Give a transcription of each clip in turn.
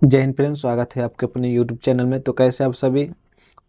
जय हिंद फ्रेंड्स, स्वागत है आपके अपने यूट्यूब चैनल में। तो कैसे आप सभी?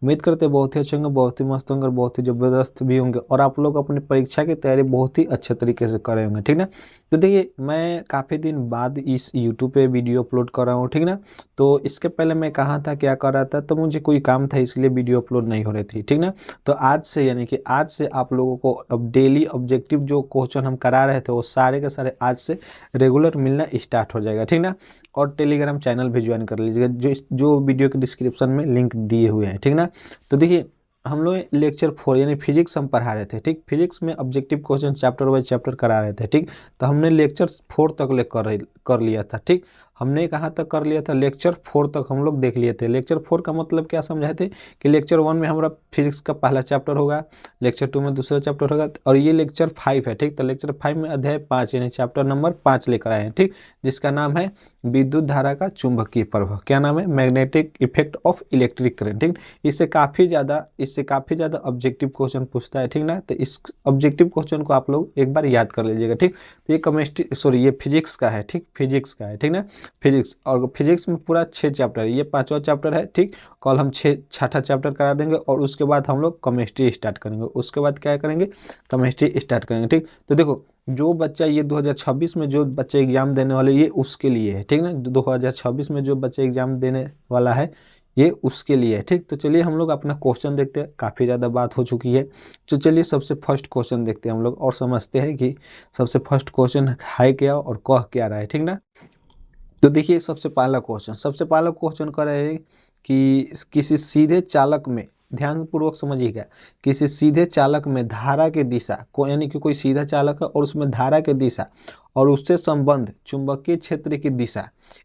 उम्मीद करते हैं बहुत ही अच्छे होंगे, बहुत ही मस्त होंगे और बहुत ही ज़बरदस्त भी होंगे और आप लोग अपनी परीक्षा की तैयारी बहुत ही अच्छे तरीके से कर रहे होंगे, ठीक ना। तो देखिए, मैं काफ़ी दिन बाद इस यूट्यूब पे वीडियो अपलोड कर रहा हूँ, ठीक ना। तो इसके पहले मैं कहाँ था, क्या कर रहा था, तो मुझे कोई काम था इसलिए वीडियो अपलोड नहीं हो रही थी, ठीक ना। तो आज से यानी कि आज से आप लोगों को अब डेली ऑब्जेक्टिव जो क्वेश्चन हम करा रहे थे वो सारे के सारे आज से रेगुलर मिलना स्टार्ट हो जाएगा, ठीक ना। और टेलीग्राम चैनल भी ज्वाइन कर लीजिएगा, जो वीडियो के डिस्क्रिप्शन में लिंक दिए हुए हैं, ठीक ना। तो देखिए, हम लोग लेक्चर 4 यानी फिजिक्स हम पढ़ा रहे थे, ठीक। फिजिक्स में objective question chapter by chapter करा रहे थे, ठीक। तो हमने लेक्चर 4 तक ले कर लिया था, ठीक। हमने कहाँ तक कर लिया था, लेक्चर 4 तक हम लोग देख लिए थे। लेक्चर 4 का मतलब क्या समझाए थे कि लेक्चर 1 में हमारा फिजिक्स का पहला चैप्टर होगा, लेक्चर 2 में दूसरा चैप्टर होगा और ये लेक्चर 5 है, ठीक। तो लेक्चर 5 में अध्याय 5 यानी चैप्टर नंबर 5 लेकर आए हैं, ठीक। जिसका नाम है विद्युत धारा का चुंबकीय प्रभाव। क्या नाम है? Magnetic effect of electric current, ठीक। इससे काफ़ी ज़्यादा ऑब्जेक्टिव क्वेश्चन पूछता है, ठीक ना। तो इस ऑब्जेक्टिव क्वेश्चन को आप लोग एक बार याद कर लीजिएगा, ठीक। तो ये फिजिक्स का है, ठीक। फिजिक्स का है, ठीक ना। फिजिक्स, और फिजिक्स में पूरा 6 चैप्टर है, ये 5वां चैप्टर है, ठीक। कल हम छठा चैप्टर करा देंगे और उसके बाद हम लोग केमिस्ट्री स्टार्ट करेंगे। उसके बाद क्या करेंगे? केमिस्ट्री स्टार्ट करेंगे, ठीक। तो देखो, जो बच्चा ये 2026 में जो बच्चे एग्जाम देने वाले, ये उसके लिए है, ठीक ना। 2026 में जो बच्चे एग्जाम देने वाला है ये उसके लिए है, ठीक। तो चलिए हम लोग अपना क्वेश्चन देखते हैं, काफ़ी ज़्यादा बात हो चुकी है। तो चलिए सबसे फर्स्ट क्वेश्चन देखते हैं हम लोग और समझते हैं कि सबसे फर्स्ट क्वेश्चन है क्या और कह क्या रहा है, ठीक ना। तो देखिए, सबसे पहला क्वेश्चन कर रहे हैं कि किसी सीधे चालक में, ध्यान पूर्वक समझिएगा, किसी सीधे चालक में धारा की दिशा को, यानी कि कोई सीधा चालक है और उसमें धारा की दिशा और उससे संबंध चुंबकीय क्षेत्र की दिशा,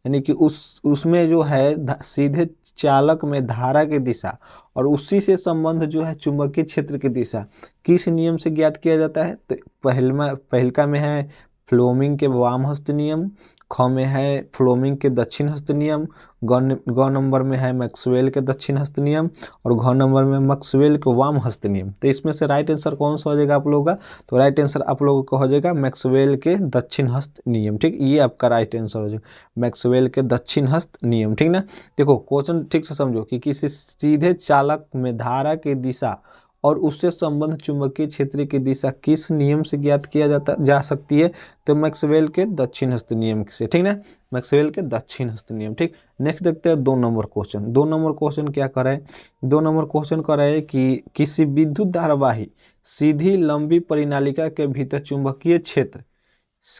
यानी कि उसमें जो है सीधे चालक में धारा की दिशा और उसी से संबंध जो है चुंबकीय क्षेत्र की दिशा किस नियम से ज्ञात किया जाता है। तो पहलका में है फ्लोमिंग के वाम हस्त नियम, ख में है फ्लोमिंग के दक्षिण हस्त नियम, ग नंबर में है मैक्सवेल के दक्षिण हस्त नियम और घ नंबर में मैक्सवेल के वाम हस्त नियम। तो इसमें से राइट आंसर कौन सा हो जाएगा आप लोगों का? तो राइट आंसर आप लोगों का हो जाएगा मैक्सवेल के दक्षिण हस्त नियम, ठीक। ये आपका राइट आंसर हो जाएगा, मैक्सवेल के दक्षिण हस्त नियम, ठीक ना। देखो, क्वेश्चन ठीक से समझो कि किसी सीधे चालक में धारा की दिशा और उससे संबंध चुंबकीय क्षेत्र की दिशा किस नियम से ज्ञात किया जा सकती है। तो मैक्सवेल के दक्षिण हस्त नियम से, ठीक ना। मैक्सवेल के दक्षिण हस्त नियम, ठीक। नेक्स्ट देखते हैं 2 नंबर क्वेश्चन। 2 नंबर क्वेश्चन क्या कर रहा है? 2 नंबर क्वेश्चन कर रहा है कि किसी विद्युत धारावाही सीधी लंबी परिनालिका के भीतर चुंबकीय क्षेत्र,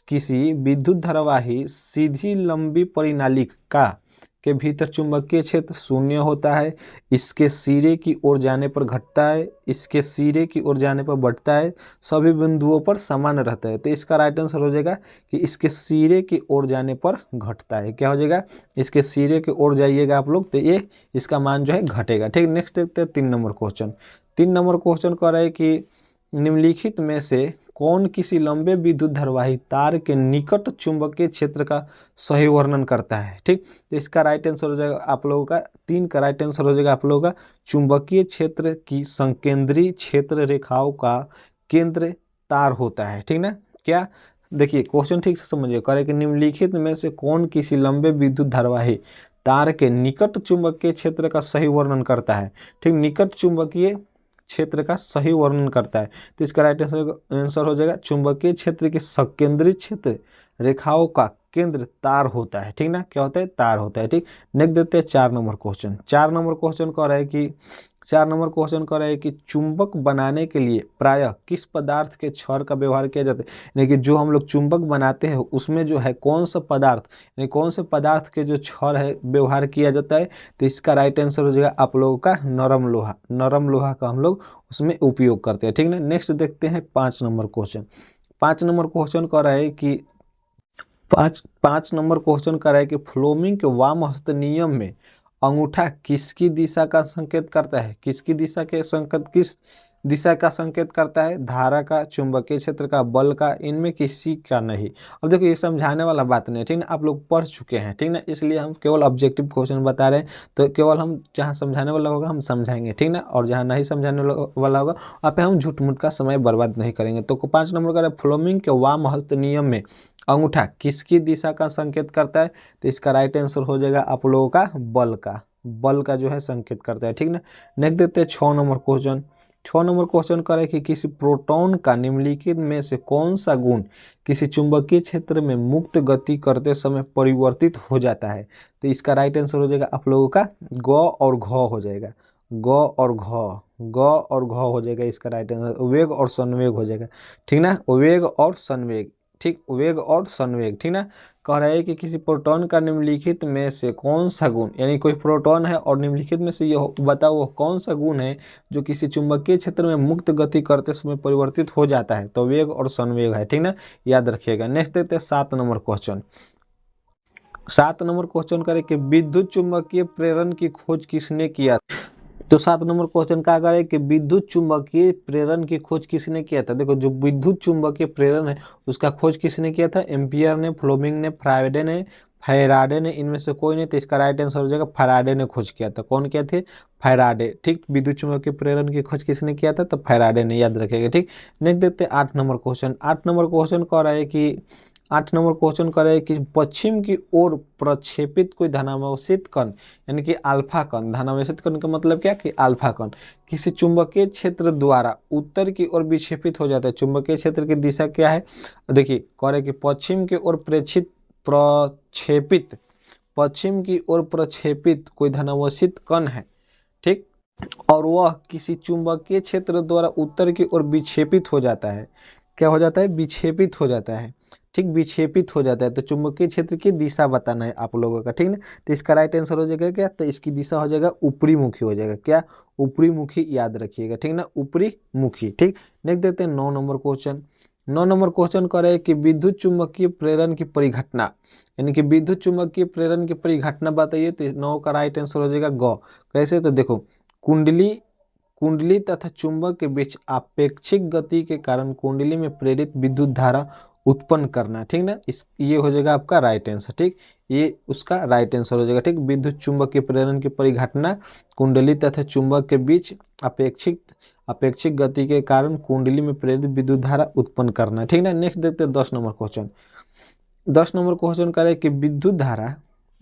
किसी विद्युत धारावाही सीधी लंबी परिनालिका के भीतर चुंबकीय क्षेत्र शून्य होता है, इसके सिरे की ओर जाने पर घटता है, इसके सिरे की ओर जाने पर बढ़ता है, सभी बिंदुओं पर समान रहता है। तो इसका राइट आंसर हो जाएगा कि इसके सिरे की ओर जाने पर घटता है। क्या हो जाएगा? इसके सिरे की ओर जाइएगा आप लोग तो ये इसका मान जो है घटेगा, ठीक। नेक्स्ट देखते हैं 3 नंबर क्वेश्चन। 3 नंबर क्वेश्चन कह रहा है कि निम्नलिखित में से कौन किसी लंबे विद्युत धारावाही तार के निकट चुंबकीय क्षेत्र का सही वर्णन करता है, ठीक। तो इसका राइट आंसर हो जाएगा आप लोगों का 3 का राइट आंसर हो जाएगा आप लोगों का चुंबकीय क्षेत्र की संकेंद्रीय क्षेत्र रेखाओं का केंद्र तार होता है, ठीक ना। क्या? देखिए, क्वेश्चन ठीक से समझिए, कह रहे कि निम्नलिखित में से कौन किसी लंबे विद्युत धारावाही तार के निकट चुंबकीय क्षेत्र का सही वर्णन करता है, ठीक। निकट चुंबकीय क्षेत्र का सही वर्णन करता है। तो इसका राइट आंसर हो जाएगा चुंबकीय क्षेत्र के संकेंद्रीय क्षेत्र रेखाओं का केंद्र तार होता है, ठीक ना। क्या होता है? तार होता है, ठीक। नेक्स्ट देते हैं 4 नंबर क्वेश्चन। 4 नंबर क्वेश्चन कह रहा है कि 4 नंबर क्वेश्चन कह रहा है कि चुंबक बनाने के लिए प्रायः किस पदार्थ के छड़ का व्यवहार किया जाता है, यानी कि जो हम लोग चुंबक बनाते हैं उसमें जो है कौन सा पदार्थ, यानी कौन से पदार्थ के जो छड़ है व्यवहार किया जाता है। तो इसका राइट आंसर हो जाएगा आप लोगों का नरम लोहा। नरम लोहा का हम लोग उसमें उपयोग करते हैं, ठीक ना। नेक्स्ट देखते हैं 5 नंबर क्वेश्चन। 5 नंबर क्वेश्चन कह रहा है कि पाँच नंबर क्वेश्चन कर रहा है कि फ्लोमिंग के वाम हस्त नियम में अंगूठा किसकी दिशा का संकेत करता है? किस दिशा का संकेत करता है? धारा का, चुंबकीय क्षेत्र का, बल का, इनमें किसी का नहीं। अब देखो, ये समझाने वाला बात नहीं है, ठीक ना। आप लोग पढ़ चुके हैं, ठीक ना, इसलिए हम केवल ऑब्जेक्टिव क्वेश्चन बता रहे हैं। तो केवल हम जहाँ समझाने वाला होगा हम समझाएंगे, ठीक ना, और जहाँ नहीं समझाने वाला होगा वहाँ पे हम झूठ मूठ का समय बर्बाद नहीं करेंगे। तो 5 नंबर का फ्लोमिंग के वाम हस्त नियम में अंगूठा किसकी दिशा का संकेत करता है? तो इसका राइट आंसर हो जाएगा आप लोगों का बल का जो है संकेत करता है, ठीक ना। नेक्स्ट देखते हैं 6 नंबर क्वेश्चन। 6 नंबर क्वेश्चन करे कि किसी प्रोटॉन का निम्नलिखित में से कौन सा गुण किसी चुंबकीय क्षेत्र में मुक्त गति करते समय परिवर्तित हो जाता है? तो इसका राइट आंसर हो जाएगा आप लोगों का ग और घ हो जाएगा, ग और घ, ग और घ हो जाएगा इसका राइट आंसर। वेग और संवेग हो जाएगा, ठीक ना, वेग और संवेग, ठीक, वेग और संवेग, ठीक ना। कह रहा है कि किसी प्रोटॉन का निम्नलिखित में से कौन सा गुण, यानी कोई प्रोटॉन है और निम्नलिखित में से ये बताओ वो कौन सा गुण है जो किसी चुंबकीय क्षेत्र में मुक्त गति करते समय परिवर्तित हो जाता है? तो वेग और संवेग है, ठीक ना, याद रखिएगा। नेक्स्ट देखते हैं 7 नंबर क्वेश्चन। 7 नंबर क्वेश्चन करें कि विद्युत चुंबकीय प्रेरण की खोज किसने किया? तो 7 नंबर क्वेश्चन क्या करे कि विद्युत चुंबकीय प्रेरण की खोज किसने किया था? देखो जो विद्युत चुंबकीय प्रेरण है उसका खोज किसने किया था? एम्पियर ने, फ्लोमिंग ने, फैराडे ने, इनमें से कोई नहीं। तो इसका राइट आंसर हो जाएगा फैराडे ने खोज किया था। कौन किया थे? फैराडे, ठीक। विद्युत चुंबकीय प्रेरण की खोज किसने किया था? तो फैराडे ने, याद रखेगा, ठीक। नेक्स्ट देखते हैं 8 नंबर क्वेश्चन। 8 नंबर क्वेश्चन कह रहा है कि 8 नंबर क्वेश्चन कर रहे हैं कि पश्चिम की ओर प्रक्षेपित कोई धनावेशित कण, यानी कि अल्फा कण, धनावेशित कण का मतलब क्या कि अल्फा कण किसी चुंबकीय क्षेत्र द्वारा उत्तर की ओर विक्षेपित हो जाता है। चुंबकीय क्षेत्र की दिशा क्या है? देखिए कह रहे कि पश्चिम की ओर प्रक्षेपित, पश्चिम की ओर प्रक्षेपित कोई धनावेशित कण है, ठीक, और वह किसी चुंबकीय क्षेत्र द्वारा उत्तर की ओर विक्षेपित हो जाता है। क्या हो जाता है? विक्षेपित हो जाता है, ठीक, विक्षेपित हो जाता है। तो चुंबकीय क्षेत्र की दिशा बताना है आप लोगों का, ठीक ना। तो इसका राइट आंसर हो जाएगा क्या? तो इसकी दिशा हो जाएगा ऊपरी मुखी हो जाएगा। क्या? ऊपरी मुखी, याद रखिएगा, ठीक ना, ऊपरी मुखी, ठीक। नेक्स्ट देखते हैं 9 नंबर क्वेश्चन। 9 नंबर क्वेश्चन कर रहे हैं कि विद्युत चुंबकीय प्रेरण की परिघटना, यानी कि विद्युत चुंबकीय प्रेरण की परिघटना बताइए। तो 9 का राइट आंसर हो जाएगा ग। कैसे? तो देखो कुंडली, कुंडली तथा चुंबक के बीच आपेक्षिक गति के कारण कुंडली में प्रेरित विद्युत धारा उत्पन्न करना, ठीक ना। इस ये हो जाएगा आपका राइट आंसर, ठीक, ये उसका राइट आंसर हो जाएगा, ठीक। विद्युत चुंबकीय प्रेरण की परिघटना कुंडली तथा चुंबक के बीच अपेक्षिक गति के कारण कुंडली में प्रेरित विद्युत धारा उत्पन्न करना, ठीक ना। नेक्स्ट देखते हैं 10 नंबर क्वेश्चन। 10 नंबर क्वेश्चन करें कि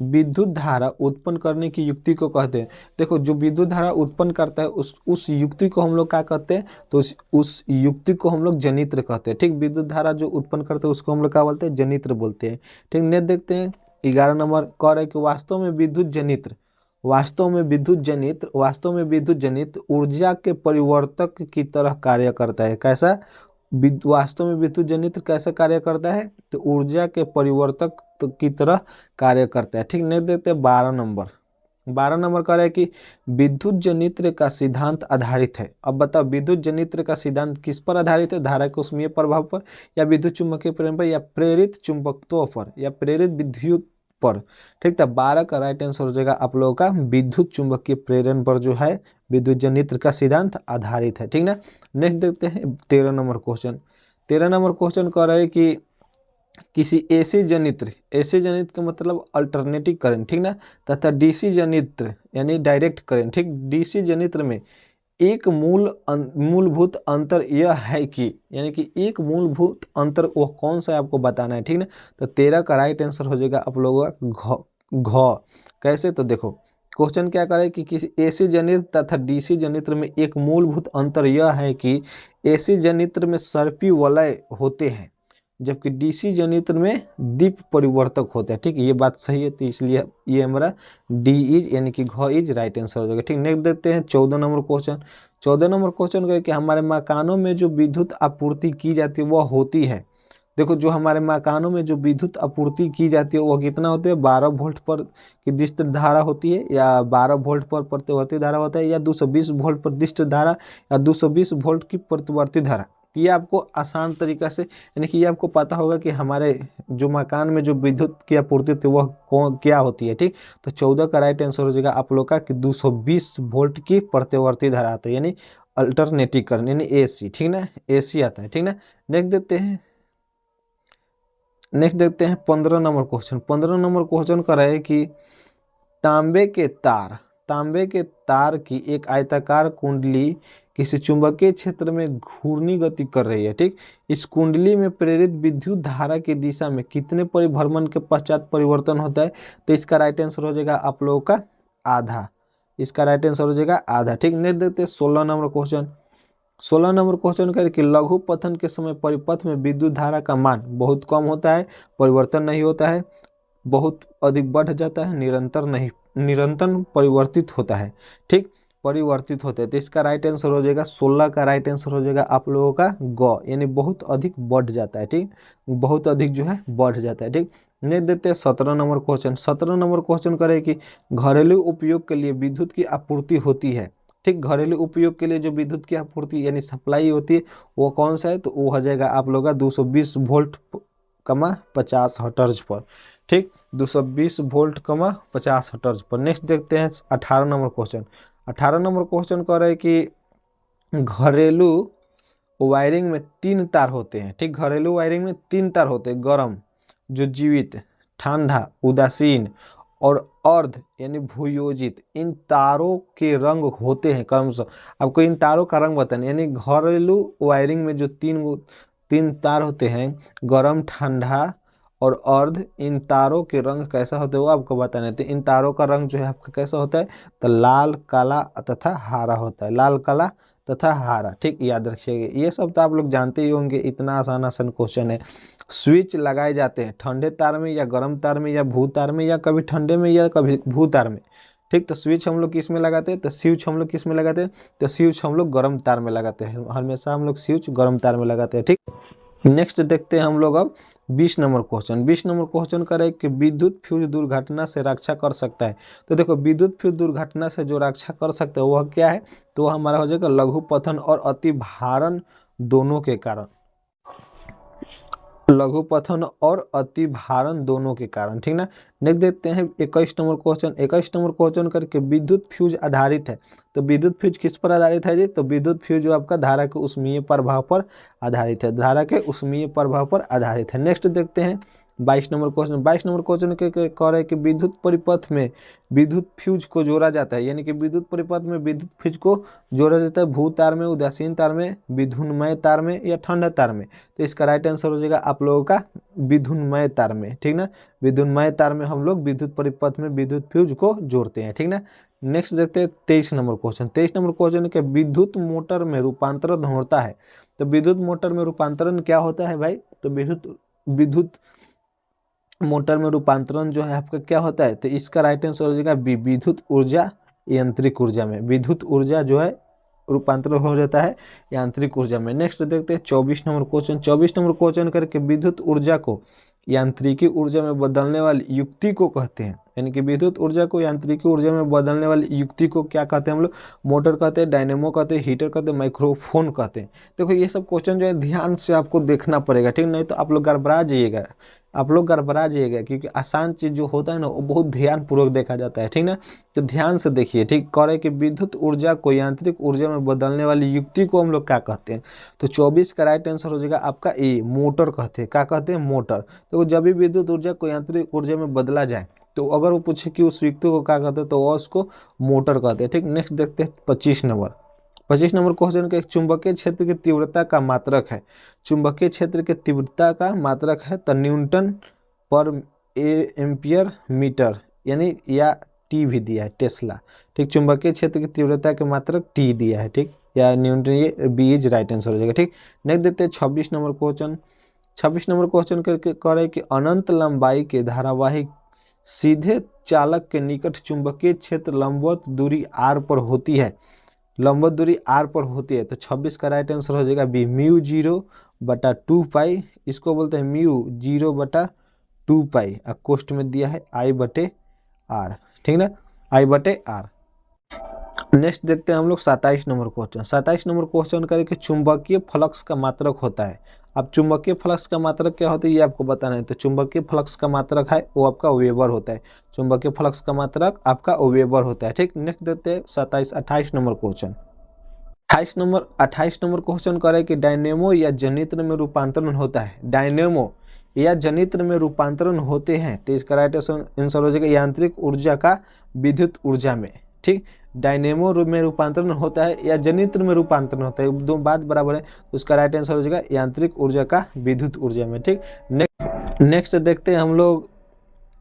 विद्युत धारा उत्पन्न करने की युक्ति को कहते हैं। देखो जो विद्युत धारा उत्पन्न करता है उस युक्ति को हम लोग क्या कहते हैं? तो उस युक्ति को हम लोग जनित्र कहते हैं, ठीक। विद्युत धारा जो उत्पन्न करते हैं उसको हम लोग क्या बोलते हैं? जनित्र बोलते हैं, ठीक। नेक्स्ट देखते हैं 11 नंबर कह रहे हैं कि वास्तव में विद्युत जनित्र ऊर्जा के परिवर्तक की तरह कार्य करता है। कैसा? वास्तव में विद्युत जनित्र कैसे कार्य करता है? तो ऊर्जा के परिवर्तक की तरह कार्य करता है, ठीक। नहीं देते 12 नंबर। 12 नंबर कह रहा है कि विद्युत जनित्र का सिद्धांत आधारित है। अब बताओ विद्युत जनित्र का सिद्धांत किस पर आधारित है? धारा के ऊष्मीय प्रभाव पर, या विद्युत चुंबकीय प्रेरण पर, या प्रेरित चुंबकत्व पर, या प्रेरित विद्युत पर, ठीक। तो 12 का राइट आंसर हो जाएगा आप लोगों का विद्युत चुंबकीय प्रेरण पर जो है विद्युत जनित्र का सिद्धांत आधारित है, ठीक ना। नेक्स्ट देखते हैं 13 नंबर क्वेश्चन। 13 नंबर क्वेश्चन कह रहे हैं कि किसी एसी जनित्र का मतलब अल्टरनेटिंग करंट, ठीक ना, तथा डीसी जनित्र यानी डायरेक्ट करंट, ठीक। डीसी जनित्र में एक मूलभूत अंतर यह है कि, यानी कि एक मूलभूत अंतर वो कौन सा है आपको बताना है, ठीक ना। तो 13 का राइट आंसर हो जाएगा आप लोगों का घ। कैसे? तो देखो क्वेश्चन क्या करे कि किसी एसी जनित्र तथा डीसी जनित्र में एक मूलभूत अंतर यह है कि एसी जनित्र में सर्पी वलय होते हैं जबकि डीसी जनित्र में दीप परिवर्तक होता है, ठीक। ये बात सही है, तो इसलिए ये हमारा डी इज यानी कि घ इज राइट आंसर हो जाएगा, ठीक। नेक्स्ट देखते हैं 14 नंबर क्वेश्चन। 14 नंबर क्वेश्चन का कि हमारे मकानों में जो विद्युत आपूर्ति की जाती है वह होती है। देखो जो हमारे मकानों में जो विद्युत आपूर्ति की जाती है वह कितना होती है? 12 वोल्ट पर की दिष्ट धारा होती है, या 12 वोल्ट पर प्रतिवर्ती धारा होता है, या 220 वोल्ट पर दिष्ट धारा, या 220 वोल्ट की प्रतिवर्ती धारा। ये आपको आसान तरीका से, यानी कि ये आपको पता होगा कि हमारे जो मकान में जो विद्युत की आपूर्ति होती है वह कौन क्या होती है, ठीक। तो 14 का राइट आंसर हो जाएगा आप लोग का कि 220 वोल्ट की प्रतिवर्ती धारा आता है, यानी अल्टरनेटिंग करंट, यानी एसी, ठीक ना, एसी आता है, ठीक ना। नेक्स्ट देखते हैं 15 नंबर क्वेश्चन। 15 नंबर क्वेश्चन का है कि तांबे के तार की एक आयताकार कुंडली किसी चुंबकीय क्षेत्र में घूर्णी गति कर रही है। ठीक, इस कुंडली में प्रेरित विद्युत धारा की दिशा में कितने परिभ्रमण के पश्चात परिवर्तन होता है? तो इसका राइट आंसर हो जाएगा आप लोगों का आधा। इसका राइट आंसर हो जाएगा आधा। ठीक, नेक्स्ट देखते हैं 16 नंबर क्वेश्चन। 16 नंबर क्वेश्चन करें कि लघु पतन के समय परिपथ में विद्युत धारा का मान बहुत कम होता है, परिवर्तन नहीं होता है, बहुत अधिक बढ़ जाता है, निरंतर परिवर्तित होता है। ठीक, परिवर्तित होते हैं। तो इसका राइट आंसर हो जाएगा 16 का राइट आंसर हो जाएगा आप लोगों का ग, यानी बहुत अधिक बढ़ जाता है। ठीक, बहुत अधिक जो है बढ़ जाता है। ठीक, नेक्स्ट देते हैं 17 नंबर क्वेश्चन। 17 नंबर क्वेश्चन करें कि घरेलू उपयोग के लिए विद्युत की आपूर्ति होती है। ठीक, घरेलू उपयोग के लिए जो विद्युत की आपूर्ति यानी सप्लाई होती है वो कौन सा है? तो वो हो जाएगा आप लोग का 220 वोल्ट 50 हर्ट्ज पर। ठीक, 220 वोल्ट 50 हर्ट्ज पर। नेक्स्ट देखते हैं 18 नंबर क्वेश्चन। 18 नंबर क्वेश्चन कह रहे हैं कि घरेलू वायरिंग में 3 तार होते हैं। ठीक, घरेलू वायरिंग में 3 तार होते हैं, गर्म जो जीवित, ठंडा उदासीन और अर्ध यानी भूयोजित। इन तारों के रंग होते हैं क्रमशः, आपको इन तारों का रंग बताना। यानी घरेलू वायरिंग में जो तीन तार होते हैं, गर्म ठंडा और अर्ध, इन तारों के रंग कैसा होता है वो आपको बताना है। तो इन तारों का रंग जो है आपका कैसा होता है? तो लाल काला तथा हरा होता है, लाल काला तथा हरा। ठीक, याद रखिएगा। ये सब तो आप लोग जानते ही होंगे, इतना आसान आसान क्वेश्चन है। स्विच लगाए जाते हैं ठंडे तार में या गर्म तार में या भू तार में, या कभी ठंडे में या कभी भू तार में। ठीक, तो स्विच हम लोग किस में लगाते हैं? तो स्विच हम लोग किस में लगाते हैं? तो स्विच हम लोग गर्म तार में लगाते हैं, हमेशा हम लोग स्विच गर्म तार में लगाते हैं। ठीक, नेक्स्ट देखते हैं हम लोग अब 20 नंबर क्वेश्चन। 20 नंबर क्वेश्चन करें कि विद्युत फ्यूज दुर्घटना से रक्षा कर सकता है। तो देखो, विद्युत फ्यूज दुर्घटना से जो रक्षा कर सकता है वह क्या है? तो वह हमारा हो जाएगा लघु पतन और अति भारण दोनों के कारण, लघु पतन और अति भारण दोनों के कारण। ठीक ना। नेक्स्ट देखते हैं 21 नंबर क्वेश्चन। 21 नंबर क्वेश्चन करके विद्युत फ्यूज आधारित है। तो विद्युत फ्यूज किस पर आधारित है जी? तो विद्युत फ्यूज जो आपका धारा के उष्मीय प्रभाव पर आधारित है, धारा के उष्मीय प्रभाव पर आधारित है। नेक्स्ट देखते हैं 22 नंबर क्वेश्चन। 22 नंबर क्वेश्चन के कह रहे हैं कि विद्युत परिपथ में विद्युत फ्यूज को जोड़ा जाता है, यानी कि विद्युत परिपथ में विद्युत फ्यूज को जोड़ा जाता है भू तार में, उदासीन तार में, विद्युन्मय तार में या ठंडा तार में। तो इसका राइट आंसर हो जाएगा आप लोगों का विद्युन्मय तार में। ठीक ना, विद्युन्मय तार में हम लोग विद्युत परिपथ में विद्युत फ्यूज को जोड़ते हैं। ठीक ना। नेक्स्ट देखते हैं 23 नंबर क्वेश्चन। 23 नंबर क्वेश्चन के विद्युत मोटर में रूपांतरण होता है। तो विद्युत मोटर में रूपांतरण क्या होता है भाई? तो विद्युत मोटर में रूपांतरण जो है आपका क्या होता है? तो इसका राइट आंसर हो जाएगा बी, विद्युत ऊर्जा यांत्रिक ऊर्जा में। विद्युत ऊर्जा जो है रूपांतरण हो जाता है यांत्रिक ऊर्जा में। नेक्स्ट देखते हैं 24 नंबर क्वेश्चन। 24 नंबर क्वेश्चन करके विद्युत ऊर्जा को यांत्रिकी ऊर्जा में बदलने वाली युक्ति को कहते हैं, यानी कि विद्युत ऊर्जा को यांत्रिकी ऊर्जा में बदलने वाली युक्ति को क्या कहते हैं हम लोग? मोटर कहते हैं, डायनेमो कहते हैं, हीटर कहते हैं, माइक्रोफोन कहते हैं। देखो ये सब क्वेश्चन जो है ध्यान से आपको देखना पड़ेगा, ठीक, नहीं तो आप लोग गड़बड़ा जाइएगा, क्योंकि आसान चीज़ जो होता है ना वो बहुत ध्यान पूर्वक देखा जाता है। ठीक ना, तो ध्यान से देखिए। ठीक, कह रहे कि विद्युत ऊर्जा को यांत्रिक ऊर्जा में बदलने वाली युक्ति को हम लोग क्या कहते हैं? तो 24 का राइट आंसर हो जाएगा आपका ए, मोटर कहते हैं। क्या कहते हैं? मोटर। तो जब भी विद्युत ऊर्जा को यांत्रिक ऊर्जा में बदला जाए तो अगर वो पूछे कि उस युक्ति को क्या कहते हैं तो वह उसको मोटर कहते हैं। ठीक, नेक्स्ट देखते हैं 25 नंबर। 25 नंबर क्वेश्चन का एक चुंबकीय क्षेत्र की तीव्रता का मात्रक है। चुंबकीय क्षेत्र की तीव्रता का मात्रक है तो न्यूटन पर एम्पियर मीटर, यानी या टी भी दिया है, टेस्ला। ठीक, चुंबकीय क्षेत्र की तीव्रता के मात्रक टी दिया है। ठीक, या न्यूटन, ये बी इज राइट आंसर हो जाएगा। ठीक, नेक्स्ट देते हैं 26 नंबर क्वेश्चन। 26 नंबर क्वेश्चन करके कह रहे हैं कि अनंत लंबाई के धारावाहिक सीधे चालक के निकट चुंबकीय क्षेत्र लंबवत दूरी आर पर होती है। लंबवत दूरी आर पर होती है तो 26 का राइट आंसर हो जाएगा बी, म्यू 0/2 इसको बोलते हैं म्यू 0/2 और कोष्ट में दिया है I/R। ठीक ना, I/R। नेक्स्ट देखते हैं हम लोग 27 नंबर क्वेश्चन। 27 नंबर क्वेश्चन करें कि चुंबकीय फ्लक्स का मात्रक होता है। अब चुंबकीय फ्लक्स का मात्रक क्या होता है ये आपको बताना है। तो चुंबकीय फ्लक्स का मात्रक है वो आपका वेबर होता है। चुंबकीय फ्लक्स का मात्रक आपका वेबर होता है। ठीक, नेक्स्ट देखते हैं 28 नंबर क्वेश्चन। 28 नंबर क्वेश्चन करें कि डायनेमो या जनित्र में रूपांतरण होता है। डायनेमो या जनित्र में रूपांतरण होते हैं तो इसका राइट आंसर हो जाएगा यांत्रिक ऊर्जा का विद्युत ऊर्जा में। ठीक। डायनेमो में रूपांतरण होता है या जनित्र में रूपांतरण होता है, दो बात बराबर है, तो उसका राइट आंसर हो जाएगा यांत्रिक ऊर्जा का विद्युत ऊर्जा में। ठीक। नेक्स्ट देखते हैं हम लोग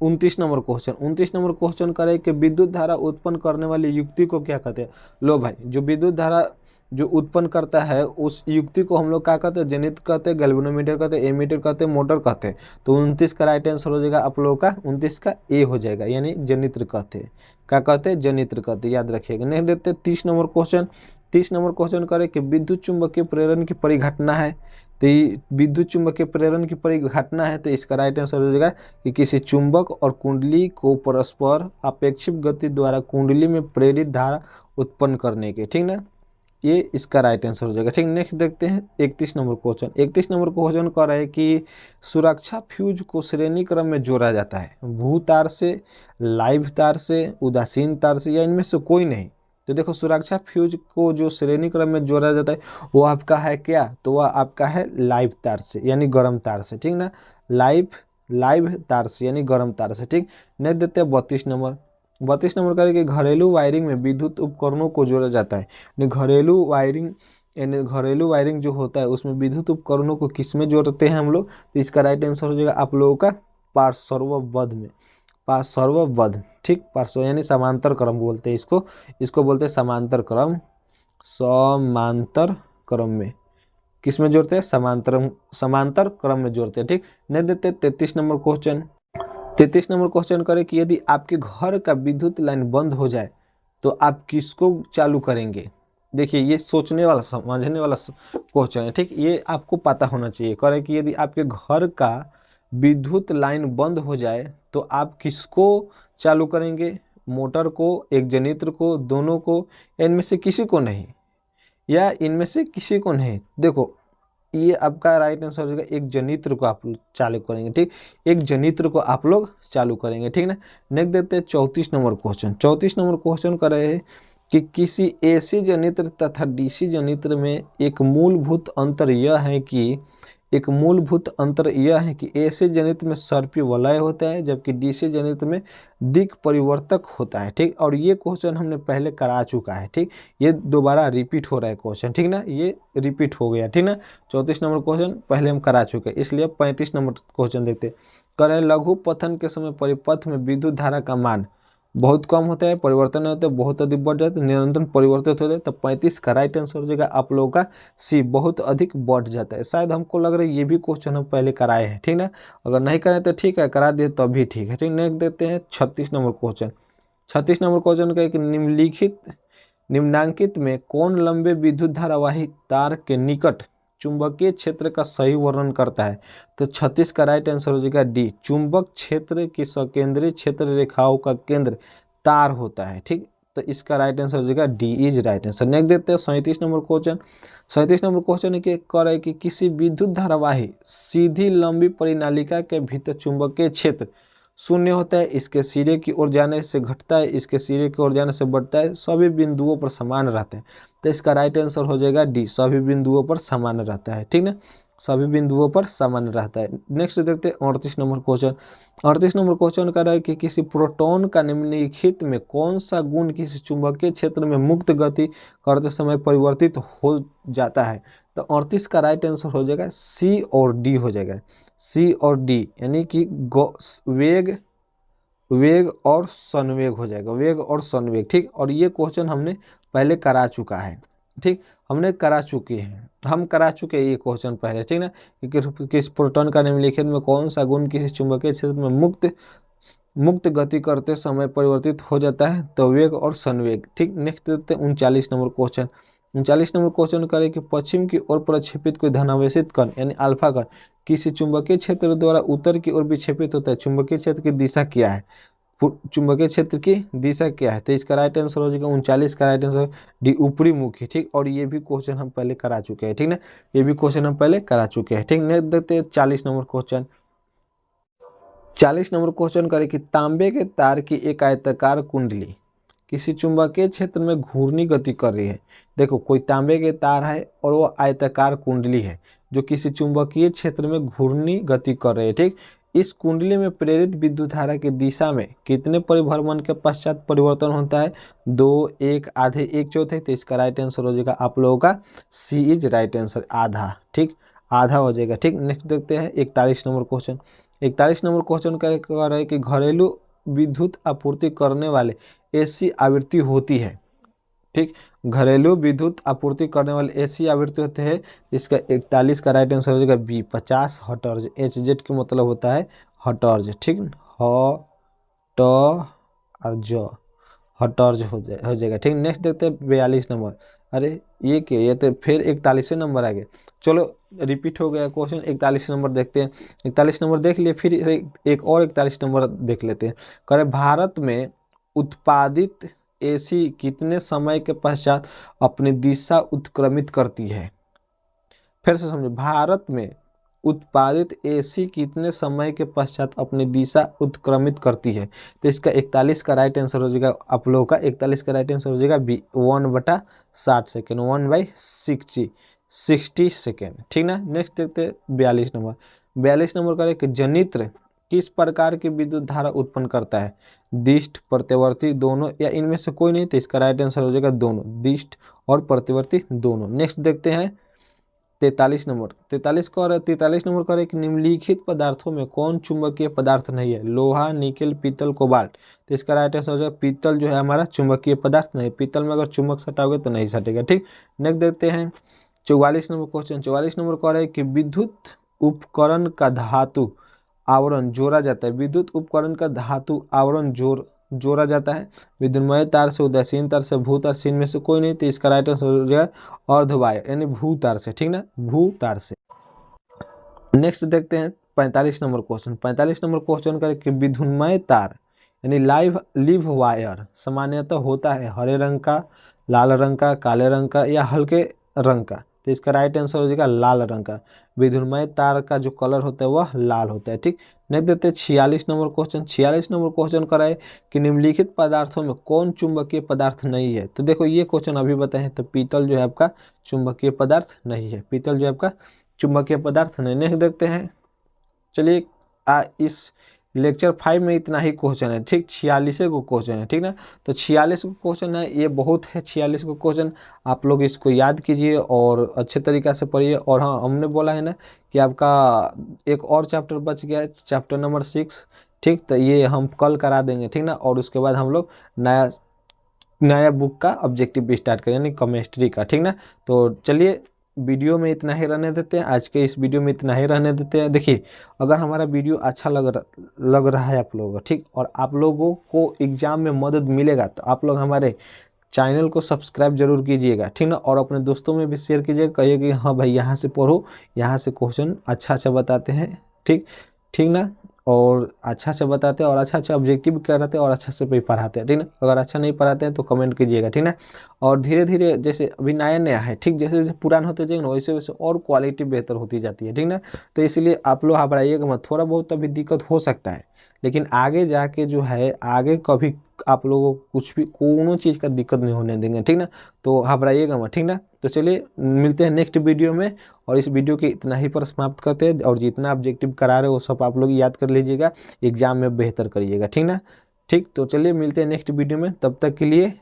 29 नंबर क्वेश्चन। 29 नंबर क्वेश्चन करें कि विद्युत धारा उत्पन्न करने वाली युक्ति को क्या कहते हैं। लो भाई, जो विद्युत धारा जो उत्पन्न करता है उस युक्ति को हम लोग क्या कहते हैं, जनित्र कहते हैं, गैल्वेनोमीटर कहते हैं, एमीटर कहते हैं, मोटर कहते हैं। तो 29 का राइट आंसर हो जाएगा आप लोगों का 29 का ए हो जाएगा, यानी जनित्र कहते हैं। क्या कहते हैं, जनित्र कहते हैं, याद रखिएगा। नेक्स्ट देखते हैं 30 नंबर क्वेश्चन। 30 नंबर क्वेश्चन करें कि विद्युत चुंबकीय प्रेरण की परिघटना है। तो ये विद्युत चुंबकीय प्रेरण की परिघटना है, तो इसका राइट आंसर हो जाएगा कि किसी चुंबक और कुंडली को परस्पर अपेक्षित गति द्वारा कुंडली में प्रेरित धारा उत्पन्न करने के। ठीक ना, ये इसका राइट आंसर हो जाएगा। ठीक। नेक्स्ट देखते हैं 31 नंबर क्वेश्चन। 31 नंबर क्वेश्चन कह रहा है कि सुरक्षा फ्यूज को श्रेणी क्रम में जोड़ा जाता है, भू तार से, लाइव तार से, उदासीन तार से, या इनमें से कोई नहीं। तो देखो, सुरक्षा फ्यूज को जो श्रेणी क्रम में जोड़ा जाता है वो आपका है क्या, तो वह आपका है लाइव तार से, यानी गर्म तार से। ठीक ना, लाइव तार से यानी गर्म तार से। ठीक। नेक्स्ट देते हैं 32 नंबर। 32 नंबर करें घरेलू वायरिंग में विद्युत उपकरणों को जोड़ा जाता है। घरेलू वायरिंग यानी घरेलू वायरिंग जो होता है उसमें विद्युत उपकरणों को किस में जोड़ते हैं हम लोग, तो इसका राइट आंसर हो जाएगा आप लोगों का पार्श्वबद्ध में। पार्श्वबद्ध, ठीक, पार्श्व यानी समांतर क्रम बोलते हैं इसको बोलते हैं समांतर क्रम। समांतर क्रम में किस में जोड़ते हैं, समांतर क्रम में जोड़ते हैं। ठीक। नहीं देते 33 नंबर क्वेश्चन। 33 नंबर क्वेश्चन करें कि यदि आपके घर का विद्युत लाइन बंद हो जाए तो आप किसको चालू करेंगे। देखिए, ये सोचने वाला समझने वाला क्वेश्चन है। ठीक, ये आपको पता होना चाहिए। करें कि यदि आपके घर का विद्युत लाइन बंद हो जाए तो आप किसको चालू करेंगे, मोटर को, एक जनित्र को, दोनों को, इनमें से किसी को नहीं, या इनमें से किसी को नहीं। देखो, ये आपका राइट आंसर हो जाएगा एक जनित्र को आप चालू करेंगे। ठीक, एक जनित्र को आप लोग चालू करेंगे। ठीक ना। नेक्स्ट देते हैं 34 नंबर क्वेश्चन। 34 नंबर क्वेश्चन कर रहे हैं कि किसी एसी जनित्र तथा डीसी जनित्र में एक मूलभूत अंतर यह है कि एसी जनित्र में सर्पी वलय होता है जबकि डीसी जनित्र में दिक् परिवर्तक होता है। ठीक, और ये क्वेश्चन हमने पहले करा चुका है। ठीक, ये दोबारा रिपीट हो रहा है क्वेश्चन। ठीक ना, ये रिपीट हो गया। ठीक ना, 34 नंबर क्वेश्चन पहले हम करा चुके हैं, इसलिए 35 नंबर क्वेश्चन देखते हैं। करें लघु पथन के समय परिपथ में विद्युत धारा का मान बहुत कम होता है, परिवर्तन होता है, बहुत अधिक बढ़ जाता है, निरंतर परिवर्तित होता है। तो 35 का राइट आंसर हो जाएगा आप लोगों का सी, बहुत अधिक बढ़ जाता है। शायद हमको लग रहा है ये भी क्वेश्चन हम पहले कराए हैं। ठीक ना, अगर नहीं कराए तो ठीक है, करा दिए तो भी ठीक है। ठीक, नेक्स्ट देते हैं 36 नंबर क्वेश्चन। 36 नंबर क्वेश्चन का एक निम्नांकित में कौन लंबे विद्युत धारावाही तार के निकट चुंबकीय क्षेत्र का सही वर्णन करता है। तो 36 का राइट आंसर हो जाएगा डी, चुंबक क्षेत्र की सकेंद्रीय क्षेत्र रेखाओं का केंद्र तार होता है। ठीक, तो इसका राइट आंसर हो जाएगा D is right answer. Next देते हैं 37 नंबर क्वेश्चन। 37 नंबर क्वेश्चन कह रहा है कि किसी विद्युत धारावाही सीधी लंबी परिनालिका के भीतर चुंबकीय क्षेत्र शून्य होता है, इसके सिरे की ओर जाने से घटता है, इसके सिरे की ओर जाने से बढ़ता है, सभी बिंदुओं पर समान रहता है। तो इसका राइट आंसर हो जाएगा डी, सभी बिंदुओं पर समान रहता है। ठीक ना, सभी बिंदुओं पर समान रहता है। नेक्स्ट देखते हैं 38 नंबर क्वेश्चन। 38 नंबर क्वेश्चन कह रहा है कि किसी प्रोटॉन का निम्नलिखित में कौन सा गुण किसी चुंबकीय क्षेत्र में मुक्त गति करते समय परिवर्तित हो जाता है। तो 38 का राइट आंसर हो जाएगा सी और डी हो जाएगा, सी और डी, यानी कि वेग और संवेग हो जाएगा, वेग और संवेग। ठीक, और ये क्वेश्चन हमने पहले करा चुका है। ठीक, हम करा चुके हैं ये क्वेश्चन पहले। ठीक ना, कि किस प्रोटॉन का निम्नलिखित में कौन सा गुण किसी चुंबकीय क्षेत्र में मुक्त गति करते समय परिवर्तित हो जाता है, तो वेग और संवेग। ठीक, नेक्स्ट देते हैं 39 नंबर क्वेश्चन। 39 नंबर क्वेश्चन करें कि पश्चिम की ओर प्रक्षेपित कोई धनावेशित कण यानी अल्फा कण किसी चुंबकीय क्षेत्र द्वारा उत्तर की ओर विक्षेपित होता है, चुंबकीय क्षेत्र की दिशा क्या है, चुंबकीय क्षेत्र की दिशा क्या है। तो इसका राइट आंसर हो जाएगा 39 का राइट आंसर डी, ऊपरी मुखी। ठीक, और ये भी क्वेश्चन हम पहले करा चुके हैं। ठीक ना, ये भी क्वेश्चन हम पहले करा चुके हैं। ठीक, नेक्स्ट देखते हैं 40 नंबर क्वेश्चन। 40 नंबर क्वेश्चन करें कि तांबे के तार की एक आयताकार कुंडली किसी चुंबकीय क्षेत्र में घूर्णी गति कर रही है। देखो, कोई तांबे के तार है और वो आयताकार कुंडली है जो किसी चुंबकीय क्षेत्र में घूर्णी गति कर रही है। ठीक, इस कुंडली में प्रेरित विद्युत धारा की दिशा में कितने परिभ्रमण के पश्चात परिवर्तन होता है? 2, 1, आधे, 1/4। तो इसका राइट आंसर हो जाएगा आप लोगों का सी इज राइट आंसर, आधा। ठीक, आधा हो जाएगा। ठीक, नेक्स्ट देखते हैं 41 नंबर क्वेश्चन। 41 नंबर क्वेश्चन का कह रहा है कि घरेलू विद्युत आपूर्ति करने वाले एसी आवृत्ति होती है। ठीक, घरेलू विद्युत आपूर्ति करने वाले एसी आवृत्ति होते हैं। इसका 41 का राइट आंसर हो जाएगा बी, 50 हर्ट्ज। एच जेड का मतलब होता है हर्ट्ज। ठीक, ह ट और ज, हर्ट्ज हो जाएगा। ठीक, नेक्स्ट देखते हैं 42 नंबर। अरे ये क्या, ये तो फिर 41 नंबर आ गए। चलो रिपीट हो गया क्वेश्चन, 41 नंबर देखते हैं। 41 नंबर देख लिए, फिर एक और 41 नंबर देख लेते हैं। कह भारत में उत्पादित एसी कितने समय के पश्चात अपनी दिशा उत्क्रमित करती है? फिर से समझो, भारत में उत्पादित एसी कितने समय के पश्चात अपनी दिशा उत्क्रमित करती है? तो इसका 41 का राइट आंसर हो जाएगा आप लोगों का, 41 का राइट आंसर हो जाएगा बी, 1/60 सेकेंड, 1/60 सेकेंड। ठीक ना। नेक्स्ट देखते हैं 42 नंबर। 42 नंबर का एक जनित्र किस प्रकार की विद्युत धारा उत्पन्न करता है? दिष्ट, प्रतिवर्ती, दोनों, या इनमें से कोई नहीं? तो इसका राइट आंसर हो जाएगा दोनों, दिष्ट और प्रतिवर्ती दोनों। नेक्स्ट देखते हैं 43 नंबर। 43 नंबर का एक निम्नलिखित पदार्थों में कौन चुंबकीय पदार्थ नहीं है? लोहा, निकेल, पीतल, कोबाल्ट। तो इसका राइट आंसर हो जाएगा पीतल जो है हमारा चुंबकीय पदार्थ नहीं। पीतल में अगर चुंबक सटाओगे तो नहीं सटेगा। ठीक, नेक्स्ट देखते हैं 44 नंबर क्वेश्चन। 44 नंबर कह रहा है कि विद्युत उपकरण का धातु आवरण जोड़ा जाता है। विद्युत उपकरण का धातु आवरण जोड़ा जाता है विद्युन्मय तार से, उदासीन तार से, भू तार से, इनमें से कोई नहीं। तो इसका राइट आंसर हो जाएगा अर्धवायर यानी भू तार से। ठीक ना, भू तार से। नेक्स्ट देखते हैं 45 नंबर क्वेश्चन। 45 नंबर क्वेश्चन का कि विद्युन्मय तार यानी लिव वायर सामान्यतः होता है हरे रंग का, लाल रंग का, काले रंग का या हल्के रंग का। तो इसका राइट आंसर हो जाएगा लाल रंग का। विद्युन्मय तार का जो कलर होता है वह लाल होता है। ठीक, नेक्स्ट देखते हैं 46 नंबर क्वेश्चन। 46 नंबर क्वेश्चन कराए कि निम्नलिखित पदार्थों में कौन चुंबकीय पदार्थ नहीं है? तो देखो ये क्वेश्चन अभी बताए तो पीतल जो है आपका चुंबकीय पदार्थ नहीं है। पीतल जो है आपका चुंबकीय पदार्थ नहीं। नेक्स्ट देखते हैं, चलिए इस लेक्चर 5 में इतना ही क्वेश्चन है। ठीक, 46 को क्वेश्चन है। ठीक ना, तो 46 को क्वेश्चन है, ये बहुत है 46 को क्वेश्चन। आप लोग इसको याद कीजिए और अच्छे तरीक़ा से पढ़िए। और हाँ, हमने बोला है ना कि आपका एक और चैप्टर बच गया है, चैप्टर नंबर 6। ठीक, तो ये हम कल करा देंगे। ठीक ना, और उसके बाद हम लोग नया बुक का ऑब्जेक्टिव भी स्टार्ट करें यानी केमिस्ट्री का। ठीक ना, तो चलिए वीडियो में इतना ही रहने देते हैं। आज के इस वीडियो में इतना ही रहने देते हैं। देखिए, अगर हमारा वीडियो अच्छा लग रहा है आप लोगों को, ठीक, और आप लोगों को एग्जाम में मदद मिलेगा तो आप लोग हमारे चैनल को सब्सक्राइब जरूर कीजिएगा। ठीक ना, और अपने दोस्तों में भी शेयर कीजिएगा, कहिए कि हाँ भाई यहाँ से पढ़ो, यहाँ से क्वेश्चन अच्छा बताते हैं। ठीक, ठीक ना, और अच्छा बताते हैं और अच्छा ऑब्जेक्टिव कराते हैं और अच्छा से भी पढ़ाते हैं। ठीक ना, अगर अच्छा नहीं पढ़ाते हैं तो कमेंट कीजिएगा। ठीक ना, और धीरे धीरे जैसे अभी नया है, ठीक, जैसे जैसे पुराना होते जाएंगे ना वैसे वैसे और क्वालिटी बेहतर होती जाती है। ठीक ना, तो इसलिए आप लोग घबराइएगा मत। थोड़ा बहुत अभी दिक्कत हो सकता है, लेकिन आगे जाके जो है आगे कभी आप लोगों को कुछ भी कोनो चीज़ का दिक्कत नहीं होने देंगे। ठीक ना, तो घबराइएगा मत। ठीक ना, तो चलिए मिलते हैं नेक्स्ट वीडियो में। और इस वीडियो के इतना ही पर समाप्त करते हैं। और जितना ऑब्जेक्टिव करा रहे हो वो सब आप लोग याद कर लीजिएगा, एग्जाम में बेहतर करिएगा। ठीक ना, ठीक, तो चलिए मिलते हैं नेक्स्ट वीडियो में। तब तक के लिए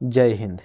जय हिंद।